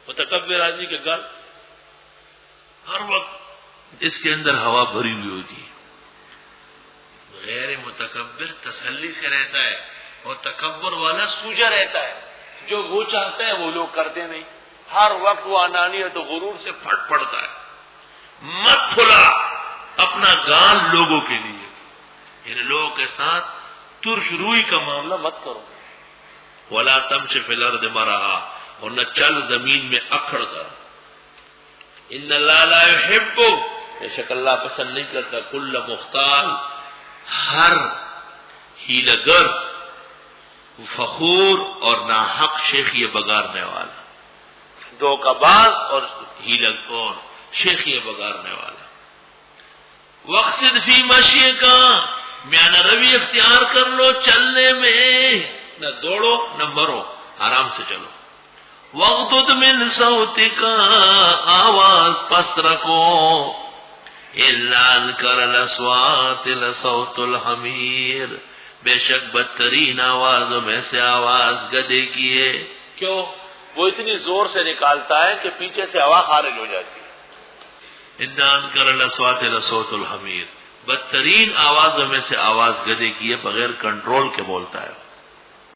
متکبر آدمی کے گل ہر وقت اس کے اندر ہوا بھری ہوئی ہوتی ہے. غیر متکبر تسلی سے رہتا ہے اور تکبر والا سوجا رہتا ہے. جو وہ چاہتا ہے وہ لوگ کرتے نہیں. ہر وقت وہ انانیت و غرور سے پھٹ پڑتا ہے. مت کھلا اپنا گال لوگوں کے لیے، ان لوگوں کے ساتھ ترش روئی کا معاملہ مت کرو. ولا تمشِ فی الارض مرحا، اور نہ چل زمین میں اکھڑ کر. ان اللہ لا یحب، بے شک اللہ پسند نہیں کرتا کل مختال، ہر ہیلگر، فخور اور ناحق شیخی بگارنے والا، دھوکہ باز اور ہیلگ اور شیخی بگارنے والا. وقصد فی مشیک، میانہ روی اختیار کر لو چلنے میں، نہ دوڑو نہ مرو، آرام سے چلو. وغضض من صوتک، آواز پست رکھو. الا انکر الاصوات لصوت الحمیر، بے شک بدترین آوازوں میں سے آواز گدھے کی ہے. کیوں؟ وہ اتنی زور سے نکالتا ہے کہ پیچھے سے ہوا خارج ہو جاتی ہے. انا انکر الاصوات لصوت الحمیر، بدترین آوازوں میں سے آواز گدھے کی ہے، بغیر کنٹرول کے بولتا ہے.